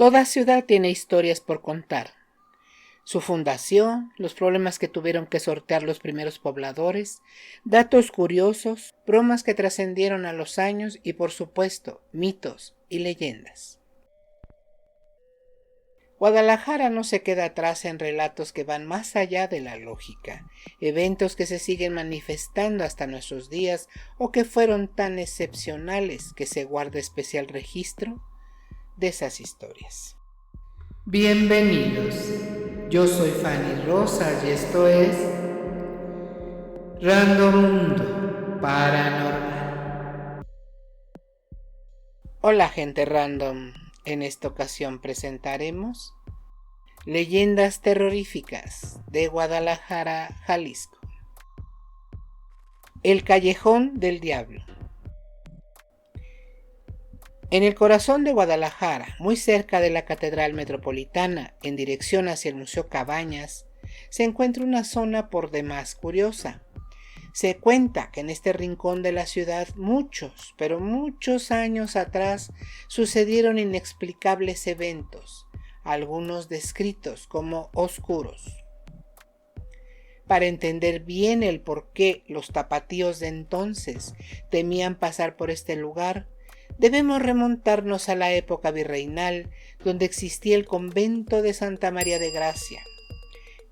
Toda ciudad tiene historias por contar. Su fundación, los problemas que tuvieron que sortear los primeros pobladores, datos curiosos, bromas que trascendieron a los años y, por supuesto, mitos y leyendas. Guadalajara no se queda atrás en relatos que van más allá de la lógica, eventos que se siguen manifestando hasta nuestros días o que fueron tan excepcionales que se guarda especial registro de esas historias. Bienvenidos, yo soy Fanny Rosas y esto es Random Mundo Paranormal. Hola gente random, en esta ocasión presentaremos Leyendas terroríficas de Guadalajara, Jalisco. El Callejón del Diablo. En el corazón de Guadalajara, muy cerca de la Catedral Metropolitana, en dirección hacia el Museo Cabañas, se encuentra una zona por demás curiosa. Se cuenta que en este rincón de la ciudad muchos, pero muchos años atrás sucedieron inexplicables eventos, algunos descritos como oscuros. Para entender bien el por qué los tapatíos de entonces temían pasar por este lugar, debemos remontarnos a la época virreinal, donde existía el convento de Santa María de Gracia.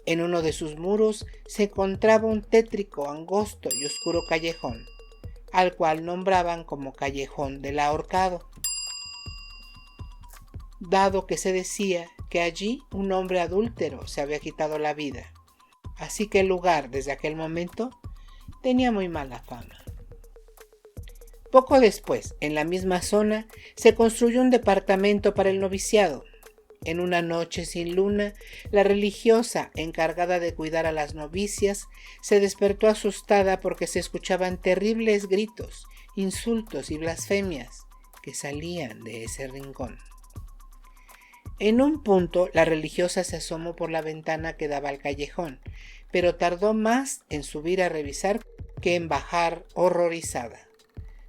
En uno de sus muros se encontraba un tétrico, angosto y oscuro callejón, al cual nombraban como Callejón del Ahorcado, dado que se decía que allí un hombre adúltero se había quitado la vida, así que el lugar desde aquel momento tenía muy mala fama. Poco después, en la misma zona, se construyó un departamento para el noviciado. En una noche sin luna, la religiosa encargada de cuidar a las novicias se despertó asustada porque se escuchaban terribles gritos, insultos y blasfemias que salían de ese rincón. En un punto, la religiosa se asomó por la ventana que daba al callejón, pero tardó más en subir a revisar que en bajar horrorizada.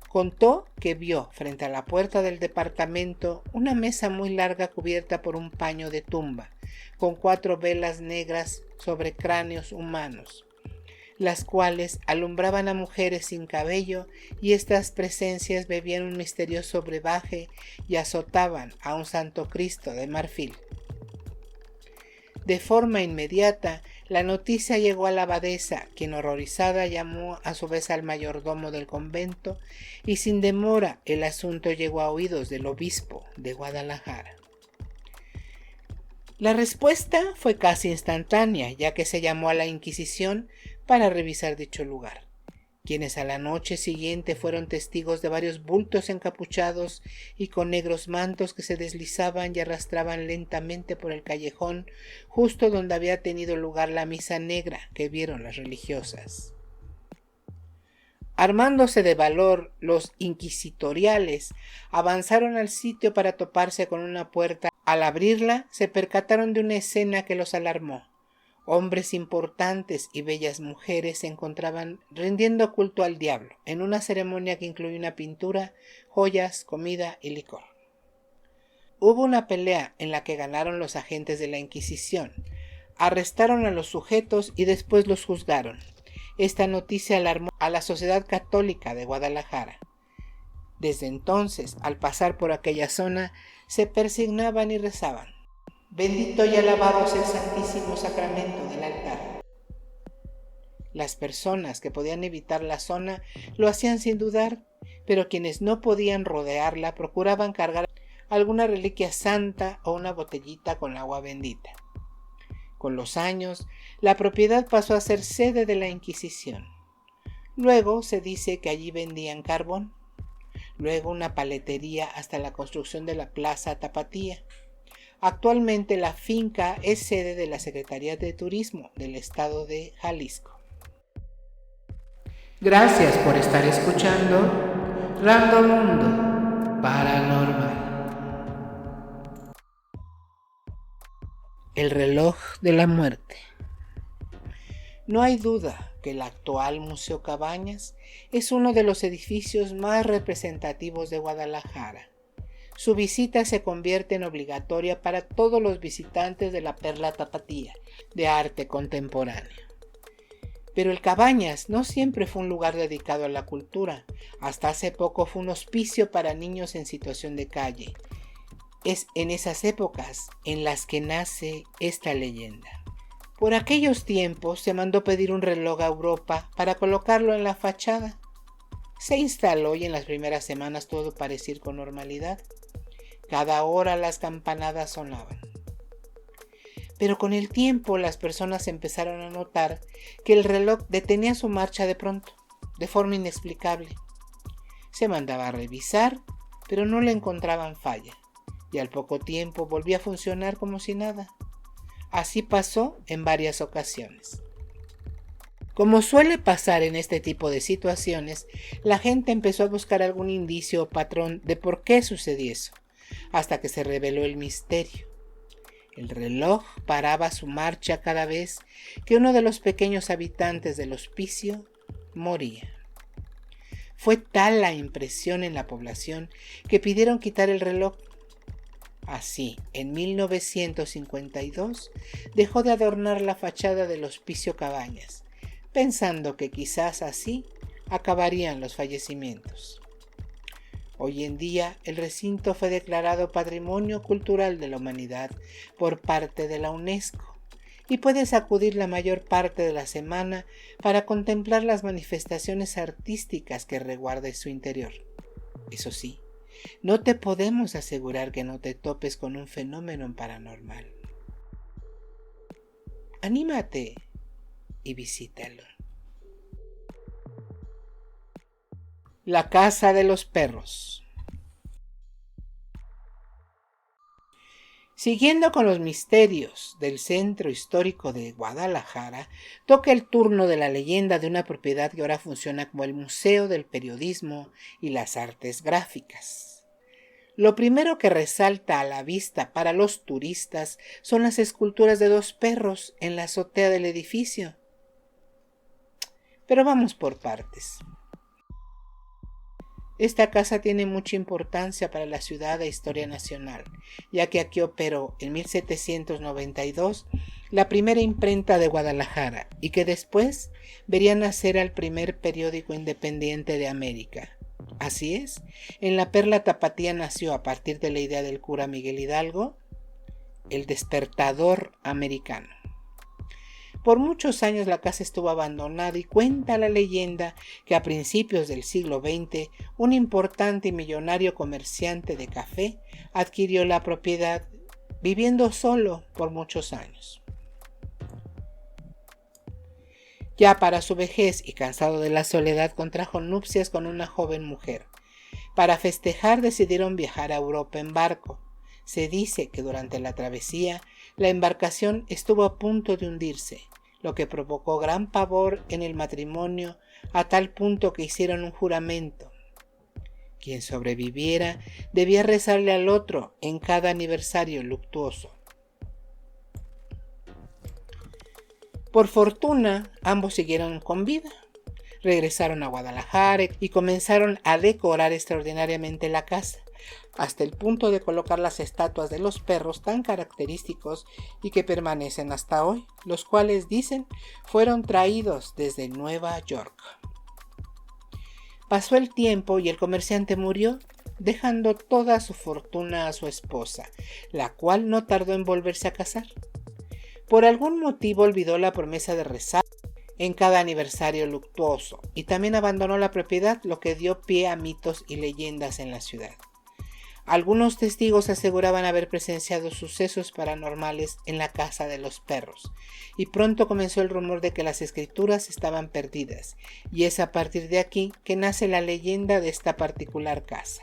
Contó que vio frente a la puerta del departamento una mesa muy larga cubierta por un paño de tumba, con 4 velas negras sobre cráneos humanos, las cuales alumbraban a mujeres sin cabello, y estas presencias bebían un misterioso brebaje y azotaban a un Santo Cristo de marfil. De forma inmediata, la noticia llegó a la abadesa, quien horrorizada llamó a su vez al mayordomo del convento, y sin demora el asunto llegó a oídos del obispo de Guadalajara. La respuesta fue casi instantánea, ya que se llamó a la Inquisición para revisar dicho lugar, quienes a la noche siguiente fueron testigos de varios bultos encapuchados y con negros mantos que se deslizaban y arrastraban lentamente por el callejón justo donde había tenido lugar la misa negra que vieron las religiosas. Armándose de valor, los inquisitoriales avanzaron al sitio para toparse con una puerta. Al abrirla, se percataron de una escena que los alarmó. Hombres importantes y bellas mujeres se encontraban rindiendo culto al diablo, en una ceremonia que incluía una pintura, joyas, comida y licor. Hubo una pelea en la que ganaron los agentes de la Inquisición. Arrestaron a los sujetos y después los juzgaron. Esta noticia alarmó a la sociedad católica de Guadalajara. Desde entonces, al pasar por aquella zona, se persignaban y rezaban: bendito y alabado sea el Santísimo Sacramento del altar. Las personas que podían evitar la zona lo hacían sin dudar, pero quienes no podían rodearla procuraban cargar alguna reliquia santa o una botellita con agua bendita. Con los años, la propiedad pasó a ser sede de la Inquisición. Luego se dice que allí vendían carbón, luego una paletería hasta la construcción de la Plaza Tapatía. Actualmente la finca es sede de la Secretaría de Turismo del Estado de Jalisco. Gracias por estar escuchando Random Mundo Paranormal. El reloj de la muerte. No hay duda que el actual Museo Cabañas es uno de los edificios más representativos de Guadalajara. su visita se convierte en obligatoria para todos los visitantes de la Perla Tapatía de arte contemporáneo. Pero el Cabañas no siempre fue un lugar dedicado a la cultura. Hasta hace poco fue un hospicio para niños en situación de calle. Es en esas épocas en las que nace esta leyenda. Por aquellos tiempos se mandó pedir un reloj a Europa para colocarlo en la fachada. Se instaló y en las primeras semanas todo parecía ir con normalidad. Cada hora las campanadas sonaban. Pero con el tiempo las personas empezaron a notar que el reloj detenía su marcha de pronto, de forma inexplicable. Se mandaba a revisar, pero no le encontraban falla, y al poco tiempo volvía a funcionar como si nada. Así pasó en varias ocasiones. Como suele pasar en este tipo de situaciones, la gente empezó a buscar algún indicio o patrón de por qué sucedió eso, hasta que se reveló el misterio. El reloj paraba su marcha cada vez que uno de los pequeños habitantes del hospicio moría. Fue tal la impresión en la población que pidieron quitar el reloj. Así, en 1952, dejó de adornar la fachada del Hospicio Cabañas, pensando que quizás así acabarían los fallecimientos. Hoy en día, el recinto fue declarado Patrimonio Cultural de la Humanidad por parte de la UNESCO y puedes acudir la mayor parte de la semana para contemplar las manifestaciones artísticas que resguarda su interior. Eso sí, no te podemos asegurar que no te topes con un fenómeno paranormal. Anímate y visítalo. La Casa de los Perros. Siguiendo con los misterios del centro histórico de Guadalajara, toca el turno de la leyenda de una propiedad que ahora funciona como el Museo del Periodismo y las Artes Gráficas. Lo primero que resalta a la vista para los turistas son las esculturas de dos perros en la azotea del edificio. Pero vamos por partes. Esta casa tiene mucha importancia para la ciudad e historia nacional, ya que aquí operó en 1792 la primera imprenta de Guadalajara y que después vería nacer al primer periódico independiente de América. Así es, en la Perla Tapatía nació a partir de la idea del cura Miguel Hidalgo, el despertador americano. Por muchos años la casa estuvo abandonada y cuenta la leyenda que a principios del siglo XX un importante y millonario comerciante de café adquirió la propiedad, viviendo solo por muchos años. Ya para su vejez y cansado de la soledad, contrajo nupcias con una joven mujer. Para festejar decidieron viajar a Europa en barco. Se dice que durante la travesía la embarcación estuvo a punto de hundirse, lo que provocó gran pavor en el matrimonio a tal punto que hicieron un juramento. Quien sobreviviera debía rezarle al otro en cada aniversario luctuoso. Por fortuna, ambos siguieron con vida. Regresaron a Guadalajara y comenzaron a decorar extraordinariamente la casa, hasta el punto de colocar las estatuas de los perros tan característicos y que permanecen hasta hoy, los cuales dicen fueron traídos desde Nueva York. Pasó el tiempo y el comerciante murió, dejando toda su fortuna a su esposa, la cual no tardó en volverse a casar. Por algún motivo olvidó la promesa de rezar en cada aniversario luctuoso y también abandonó la propiedad, lo que dio pie a mitos y leyendas en la ciudad. Algunos testigos aseguraban haber presenciado sucesos paranormales en la casa de los perros, y pronto comenzó el rumor de que las escrituras estaban perdidas, y es a partir de aquí que nace la leyenda de esta particular casa.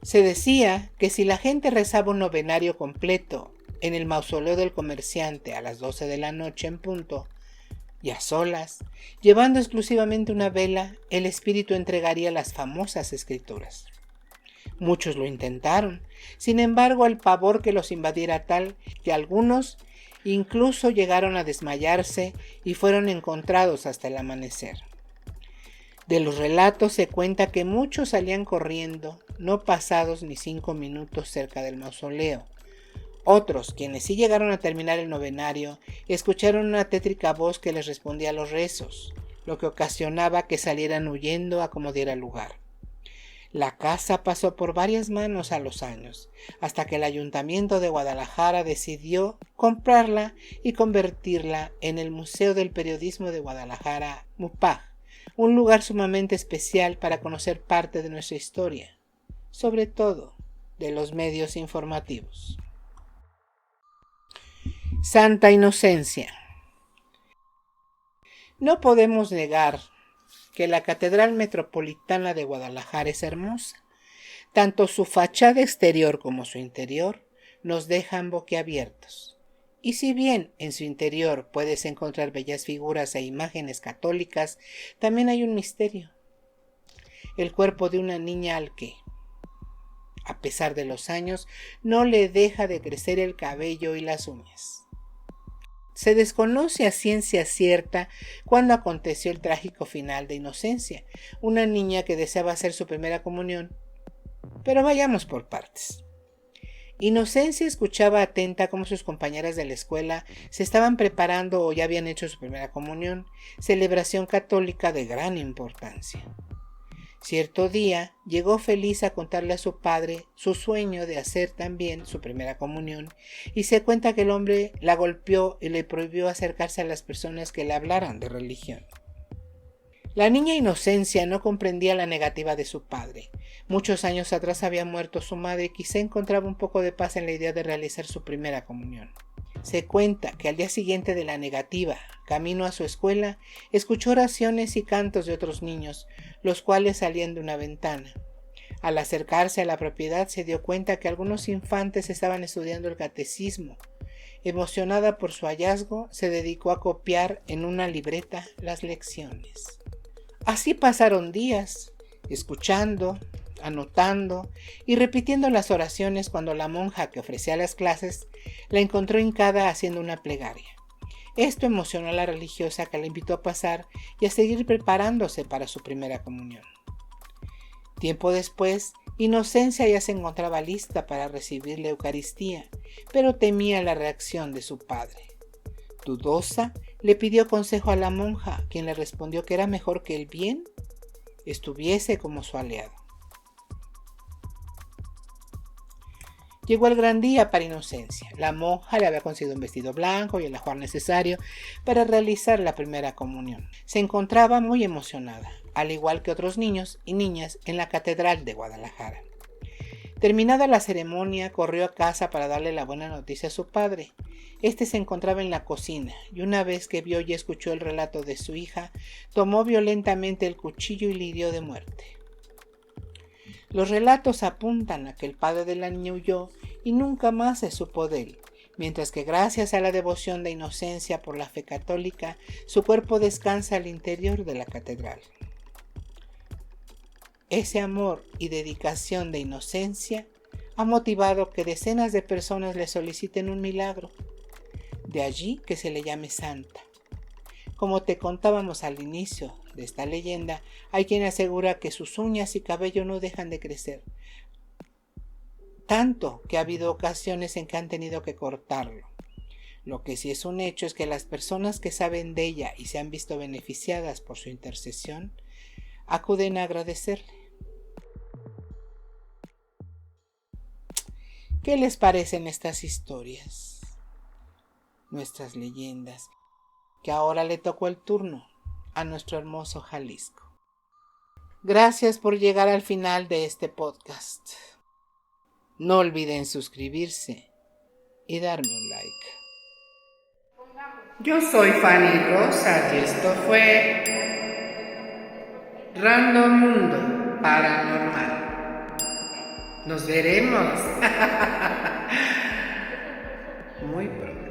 Se decía que si la gente rezaba un novenario completo en el mausoleo del comerciante a las 12 de la noche en punto, y a solas, llevando exclusivamente una vela, el espíritu entregaría las famosas escrituras. Muchos lo intentaron, sin embargo el pavor que los invadiera tal que algunos incluso llegaron a desmayarse y fueron encontrados hasta el amanecer. De los relatos se cuenta que muchos salían corriendo, no pasados ni 5 minutos cerca del mausoleo. Otros, quienes sí llegaron a terminar el novenario, escucharon una tétrica voz que les respondía a los rezos, lo que ocasionaba que salieran huyendo a como diera lugar. La casa pasó por varias manos a los años, hasta que el Ayuntamiento de Guadalajara decidió comprarla y convertirla en el Museo del Periodismo de Guadalajara, MUPAG, un lugar sumamente especial para conocer parte de nuestra historia, sobre todo de los medios informativos. Santa Inocencia. No podemos negar que la Catedral Metropolitana de Guadalajara es hermosa. Tanto su fachada exterior como su interior nos dejan boquiabiertos. Y si bien en su interior puedes encontrar bellas figuras e imágenes católicas, también hay un misterio. El cuerpo de una niña al que, a pesar de los años, no le deja de crecer el cabello y las uñas. Se desconoce a ciencia cierta cuándo aconteció el trágico final de Inocencia, una niña que deseaba hacer su primera comunión. Pero vayamos por partes. Inocencia escuchaba atenta cómo sus compañeras de la escuela se estaban preparando o ya habían hecho su primera comunión, celebración católica de gran importancia. Cierto día llegó feliz a contarle a su padre su sueño de hacer también su primera comunión y se cuenta que el hombre la golpeó y le prohibió acercarse a las personas que le hablaran de religión. La niña Inocencia no comprendía la negativa de su padre. Muchos años atrás había muerto su madre y quizá encontraba un poco de paz en la idea de realizar su primera comunión. Se cuenta que al día siguiente de la negativa, camino a su escuela, escuchó oraciones y cantos de otros niños, los cuales salían de una ventana. Al acercarse a la propiedad se dio cuenta que algunos infantes estaban estudiando el catecismo. Emocionada por su hallazgo, se dedicó a copiar en una libreta las lecciones. Así pasaron días, escuchando, anotando y repitiendo las oraciones cuando la monja que ofrecía las clases la encontró hincada haciendo una plegaria. Esto emocionó a la religiosa, que la invitó a pasar y a seguir preparándose para su primera comunión. Tiempo después, Inocencia ya se encontraba lista para recibir la Eucaristía, pero temía la reacción de su padre. Dudosa, le pidió consejo a la monja, quien le respondió que era mejor que el bien estuviese como su aliado. Llegó el gran día para Inocencia. La monja le había conseguido un vestido blanco y el ajuar necesario para realizar la primera comunión. Se encontraba muy emocionada, al igual que otros niños y niñas en la Catedral de Guadalajara. Terminada la ceremonia, corrió a casa para darle la buena noticia a su padre. Este se encontraba en la cocina y una vez que vio y escuchó el relato de su hija, tomó violentamente el cuchillo y le hirió de muerte. Los relatos apuntan a que el padre de la niña huyó y nunca más se supo de él, mientras que gracias a la devoción de Inocencia por la fe católica, su cuerpo descansa al interior de la catedral. Ese amor y dedicación de Inocencia ha motivado que decenas de personas le soliciten un milagro. De allí que se le llame santa. Como te contábamos al inicio de esta leyenda, hay quien asegura que sus uñas y cabello no dejan de crecer, tanto que ha habido ocasiones en que han tenido que cortarlo. Lo que sí es un hecho es que las personas que saben de ella y se han visto beneficiadas por su intercesión, acuden a agradecerle. ¿Qué les parecen estas historias? Nuestras leyendas, que ahora le tocó el turno a nuestro hermoso Jalisco. Gracias por llegar al final de este podcast. No olviden suscribirse y darme un like. Yo soy Fanny Rosas y esto fue Random Mundo Paranormal. Nos veremos muy pronto.